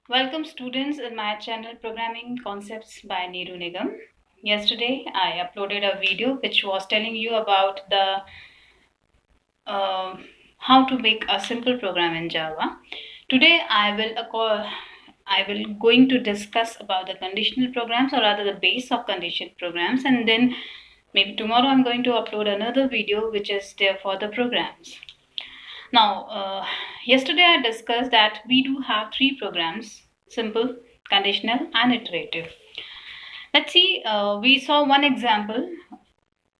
Welcome students in my channel Programming Concepts by Neeru Nigam. Yesterday I uploaded a video which was telling you about the how to make a simple program in Java. Today I will going to discuss about the conditional programs, or rather the base of conditional programs, and then maybe tomorrow I'm going to upload another video which is there for the programs. Now, yesterday I discussed that we do have three programs: simple, conditional, and iterative. Let's see, we saw one example.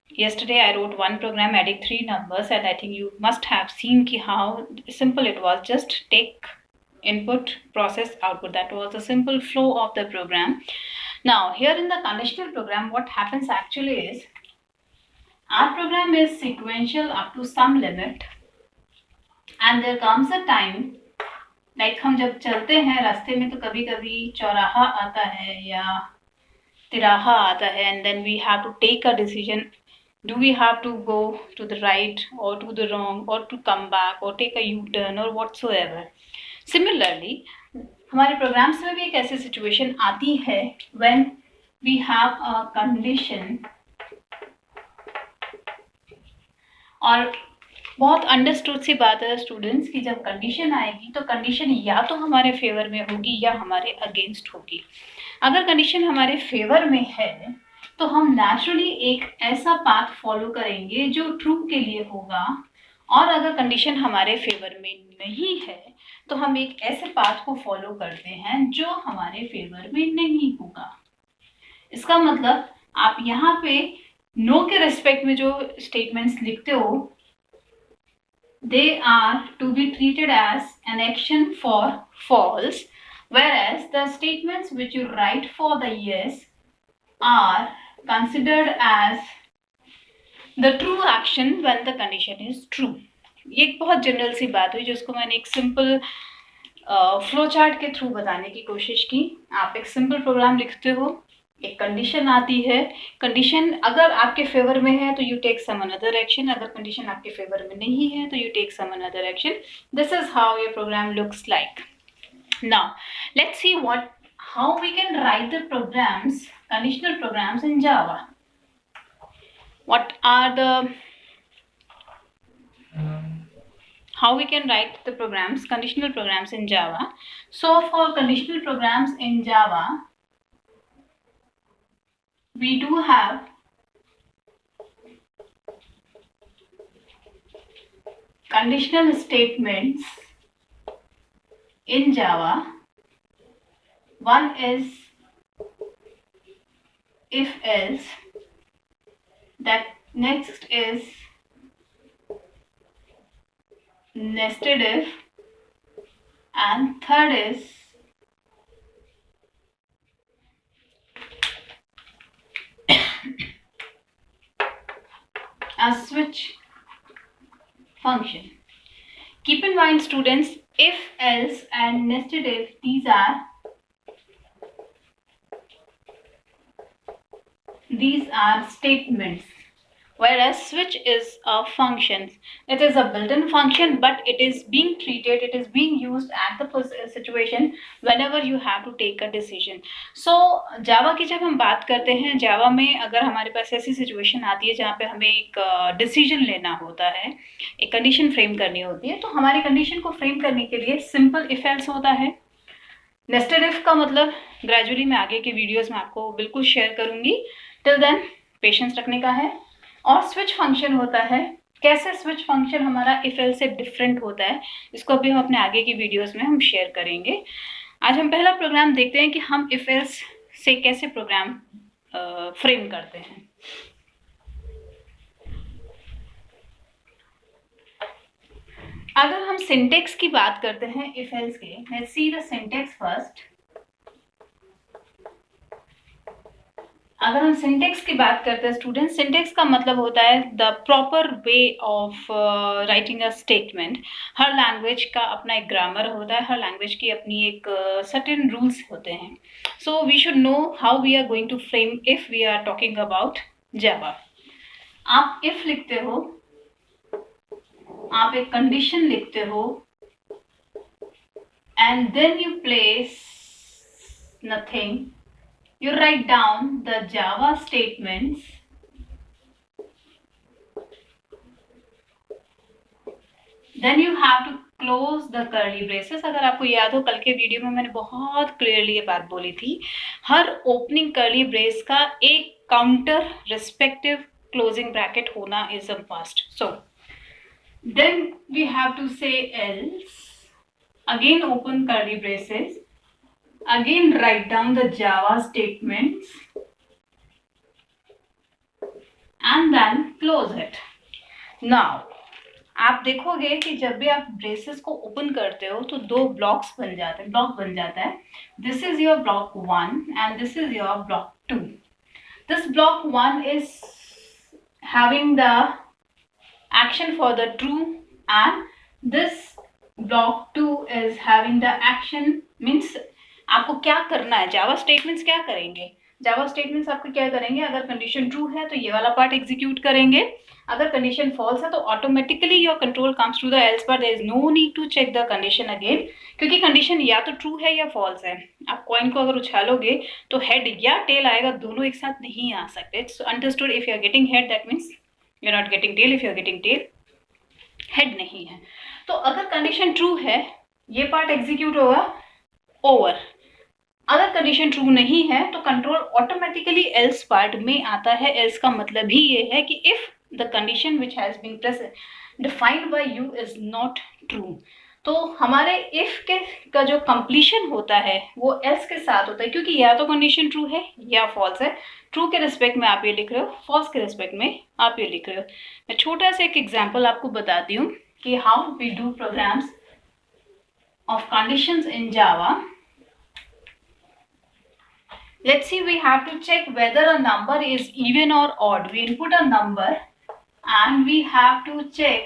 Yesterday I wrote one program adding three numbers, and I think you must have seen how simple it was. Just take input, process, output. That was the simple flow of the program. Now, here in the conditional program, what happens actually is our program is sequential up to some limit, and there comes a time like हम जब चलते हैं रास्ते में तो कभी कभी चौराहा आता है या तिराहा आता है, and then we have to take a decision. Do we have to go to the right or to the wrong, or to come back, or take a U turn, or whatsoever. Similarly हमारे programs में भी एक ऐसी situation आती है when we have a condition, और बहुत understood सी बात है स्टूडेंट्स कि जब कंडीशन आएगी तो कंडीशन या तो हमारे फेवर में होगी या हमारे अगेंस्ट होगी. अगर कंडीशन हमारे फेवर में है तो हम नेचुरली एक ऐसा पाथ फॉलो करेंगे जो ट्रू के लिए होगा, और अगर कंडीशन हमारे फेवर में नहीं है तो हम एक ऐसे पाथ को फॉलो करते हैं जो हमारे फेवर में नहीं होगा. इसका मतलब आप यहाँ पे नो के रेस्पेक्ट में जो स्टेटमेंट्स लिखते हो, they are to be treated as an action for false, whereas the statements which you write for the yes are considered as the true action when the condition is true. ये एक बहुत general सी बात हुई जिसको मैंने एक simple flow chart के through बताने की कोशिश की. आप एक सिंपल प्रोग्राम लिखते हो, एक कंडीशन आती है. कंडीशन अगर आपके फेवर में है तो you take some another action, अगर कंडीशन आपके फेवर में नहीं है तो you take some another action. This is how your program looks like. Now let's see how we can write the programs, conditional programs in Java. What are the how we can write the programs, conditional programs in Java. So for conditional programs in Java, we do have conditional statements in Java. One is if else, that next is nested if, and third is a switch function. Keep in mind students, if else and nested if, these are statements, whereas switch is a function. It is a built-in function, but it is being used at the situation whenever you have to take a decision. So Java की जब हम बात करते हैं, Java में अगर हमारे पास ऐसी सिचुएशन आती है जहाँ पे हमें एक डिसीजन लेना होता है, एक कंडीशन फ्रेम करनी होती है, तो हमारी कंडीशन को फ्रेम करने के लिए सिंपल इफ एल्स होता है. नेस्टेड इफ का मतलब ग्रेजुअली मैं आगे के वीडियोस में आपको बिल्कुल शेयर करूंगी. टिल देन पेशेंस रखने का है. और स्विच फंक्शन होता है. कैसे स्विच फंक्शन हमारा इफ एल्स से डिफरेंट होता है, इसको अभी हम अपने आगे की वीडियोस में हम शेयर करेंगे. आज हम पहला प्रोग्राम देखते हैं कि हम इफ एल्स से कैसे प्रोग्राम फ्रेम करते हैं. अगर हम सिंटेक्स की बात करते हैं इफ एल्स के, let's see the syntax first. अगर हम सिंटेक्स की बात करते हैं स्टूडेंट, सिंटेक्स का मतलब होता है the proper way of writing a statement. Her language का अपना एक ग्रामर होता है, हर लैंग्वेज की अपनी एक सर्टेन रूल्स होते हैं. So we should know how we are going to frame if we are talking about Java. आप इफ लिखते हो, आप एक कंडीशन लिखते हो, and then you place nothing. You write down the Java statements. Then you have to close the curly braces. अगर आपको याद हो, कल के वीडियो में मैंने बहुत क्लियरली ये बात बोली थी, हर ओपनिंग कर्ली ब्रेस का एक काउंटर रिस्पेक्टिव क्लोजिंग ब्रैकेट होना is a must. So then we have to say else. Again open curly braces. Again write down the Java statements and then close it. Now आप देखोगे कि जब भी आप braces को ओपन करते हो तो दो ब्लॉक बन जाता है. This is your block 1 and this is your block 2. This block 1 is having the action for the true and this block 2 is having the action. means आपको क्या करना है. जावा स्टेटमेंट्स क्या करेंगे? जावा स्टेटमेंट्स आपको क्या करेंगे? अगर कंडीशन ट्रू है तो ये वाला पार्ट एग्जीक्यूट करेंगे. अगर कंडीशन फॉल्स है तो automatically your control comes to the else part. There is no need to check the condition again, क्योंकि कंडीशन या तो ट्रू है या फॉल्स है. आप कॉइन को अगर उछालोगे तो हेड या टेल आएगा, दोनों एक साथ नहीं आ सकते. It's understood. If you are getting head that means you are not getting tail. If you are getting tail head नहीं है. तो अगर कंडीशन ट्रू है ये पार्ट एग्जीक्यूट होगा ओवर. अगर कंडीशन ट्रू नहीं है तो कंट्रोल ऑटोमेटिकली एल्स पार्ट में आता है. एल्स का मतलब ही ये है कि if the condition which has been defined by you is not true. तो हमारे इफ के का जो कंप्लीशन होता है वो एल्स के साथ होता है, क्योंकि या तो कंडीशन ट्रू है या फॉल्स है. ट्रू के रिस्पेक्ट में आप ये लिख रहे हो, फॉल्स के रिस्पेक्ट में आप ये लिख रहे हो. मैं छोटा सा एक एग्जांपल आपको बताती हूँ कि how we do programs of conditions in Java. Let's see, we have to check whether a number is even or odd. We input a number and we have to check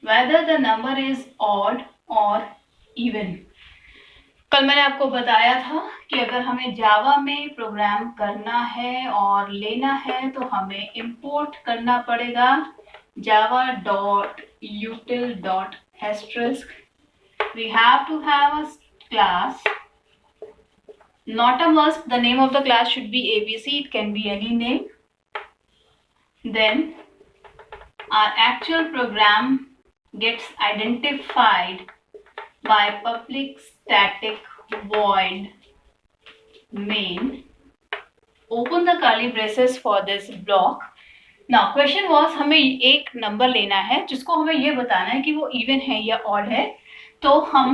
whether the number is odd or even. कल मैंने आपको बताया था कि अगर हमें जावा में programme करना है और लेना है तो हमें इंपोर्ट करना पड़ेगा java.util.asterisk. We have to have a class. Not a must, the name of the class should be ABC, it can be any name. Then our actual program gets identified by public static void main. Open the curly braces for this block. Now question was हमें एक number लेना है जिसको हमें ये बताना है कि वो इवन है या ऑड है. तो हम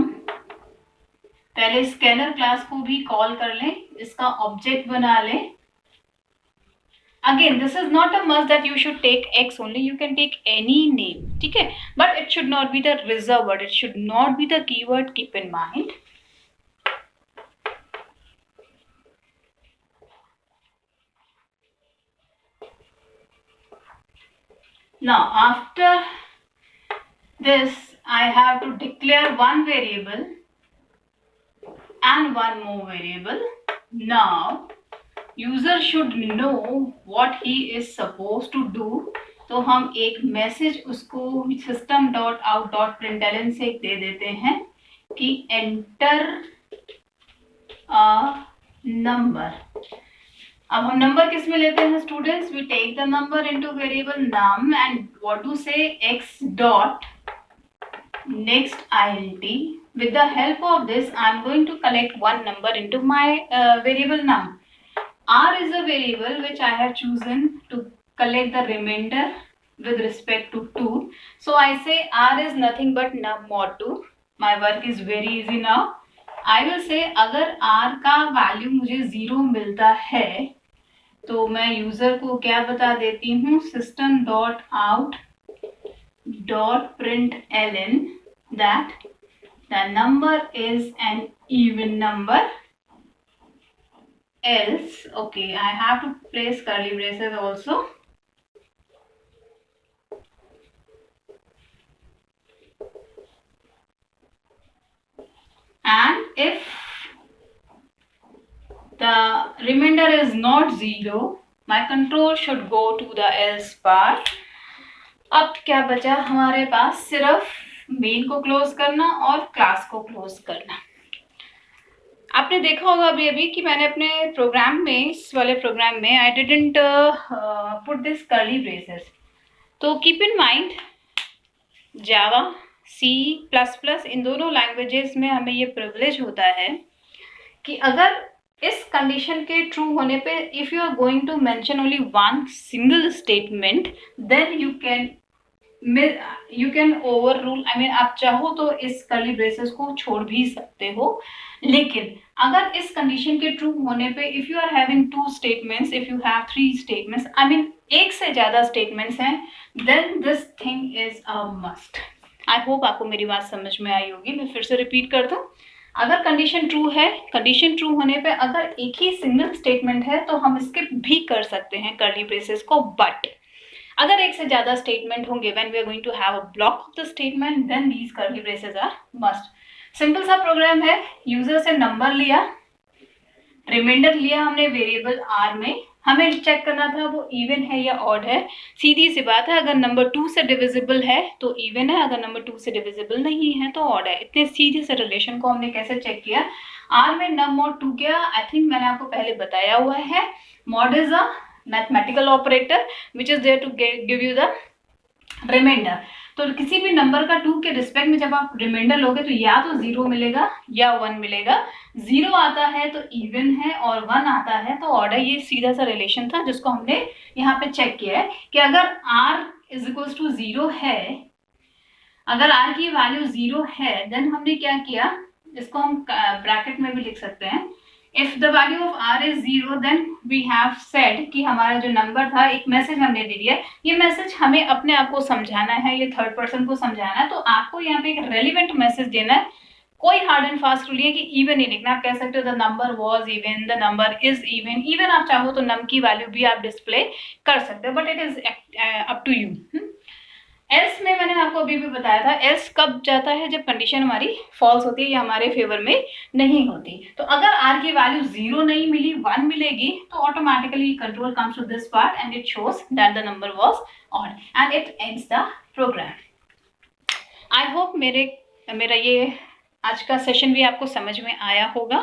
पहले स्कैनर क्लास को भी कॉल कर लें, इसका ऑब्जेक्ट बना लें. Again this is not a must that you should take X only, you can take any name, ठीक है, but it should not be the reserve word, it should not be the keyword, keep in mind. Now after this I have to declare one variable and one more variable. Now user should know what he is supposed to do. तो हम एक message उसको system.out.println से दे देते हैं कि enter a number. अब हम नंबर किस में लेते हैं students? We take the number into variable num and what to say x dot next int. With the help of this I am going to collect one number into my variable num. R is a variable which I have chosen to collect the remainder with respect to 2. So I say R is nothing but num mod 2. My work is very easy now. I will say अगर R का value मुझे 0 मिलता है तो मैं user को क्या बता देती हूँ, system.out.println that the number is an even number, else, okay, I have to place curly braces also. And if the remainder is not 0, my control should go to the else part. अब क्या बचा हमारे पास? सिर्फ main को close करना और class को close करना. आपने देखा होगा अभी अभी कि मैंने अपने प्रोग्राम में, इस वाले प्रोग्राम में I didn't put this curly braces. तो keep in mind Java, C++ इन दोनों लैंग्वेजेस में हमें ये प्रिविलेज होता है कि अगर इस कंडीशन के ट्रू होने पे if you are going to mention only one single statement then you can overrule, I mean आप चाहो तो इस कर्ली ब्रेसेस को छोड़ भी सकते हो। लेकिन अगर इस कंडीशन के ट्रू होने पे if you are having 2 statements, if you have 3 statements, I mean एक से ज्यादा स्टेटमेंट्स हैं, then this thing is a must. I hope आपको मेरी बात समझ में आई होगी। मैं फिर से रिपीट कर दूं, अगर कंडीशन ट्रू है, कंडीशन ट्रू होने पे अगर एक ही सिंगल स्टेटमेंट है तो हम स्किप भी कर सकते हैं कर्ली ब्रेसेस को। बट अगर एक से ज्यादा स्टेटमेंट होंगे, when we are going to have a block of the statement, then these curly braces are must. Simple सा प्रोग्राम है, यूजर से नंबर लिया, रिमाइंडर लिया हमने वेरिएबल आर में, हमें चेक करना था वो इवन है या ऑड है। सीधी सी बात है, अगर नंबर 2 से डिविजिबल है तो इवन है, अगर नंबर 2 से डिविजिबल नहीं है तो ऑड है। इतने सीधे से रिलेशन को हमने कैसे चेक किया, आर में नम mod 2 किया। आई थिंक मैंने आपको पहले बताया हुआ है, mod is a mathematical operator which is there to give you the reminder. तो किसी भी नंबर का 2 के रिस्पेक्ट में जब आप रिमाइंडर लोगे तो या तो 0 मिलेगा या 1 मिलेगा। 0 आता है तो इवन है और 1 आता है तो ऑड है। ये सीधा सा रिलेशन था जिसको हमने यहाँ पे चेक किया है कि अगर r इज इक्वल्स टू 0 है, अगर r की वैल्यू 0 है, देन हमने क्या किया, इसको हम ब्रैकेट में भी लिख सकते हैं, if the value of r is 0 then we have said कि हमारा जो नंबर था, एक मैसेज हमने दे दिया। ये मैसेज हमें अपने आप को समझाना है, ये थर्ड पर्सन को समझाना है, तो आपको यहाँ पे एक रेलिवेंट मैसेज देना है। कोई हार्ड एंड फास्ट रूल है कि इवन ही लिखना। आप कह सकते हो the number was even, the number is even. Even आप चाहो तो नम की वैल्यू भी आप डिस्प्ले कर सकते हो, but it is up to you. Else में मैंने आपको अभी भी बताया था, एल्स कब जाता है, जब कंडीशन हमारी फॉल्स होती है या हमारे फेवर में नहीं होती। तो अगर आर की वैल्यू 0 नहीं मिली, 1 मिलेगी, तो automatically control comes to this part and it shows that the number was odd and it ends the program. I hope मेरा ये आज का सेशन भी आपको समझ में आया होगा।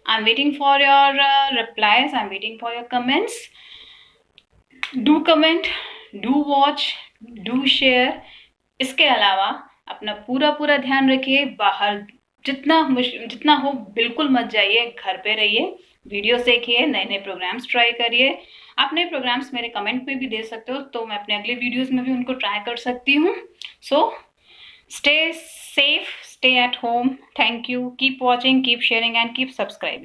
I am waiting for your replies, I am waiting for your comments. Do comment, do watch, do share. इसके अलावा अपना पूरा ध्यान रखिए, बाहर जितना हो बिल्कुल मत जाइए, घर पे रहिए, वीडियो देखिए, नए नए प्रोग्राम्स ट्राई करिए। आप नए प्रोग्राम्स मेरे कमेंट में भी दे सकते हो, तो मैं अपने अगले वीडियोस में भी उनको ट्राई कर सकती हूँ। So stay safe, stay at home. Thank you, keep watching, keep sharing and keep subscribing.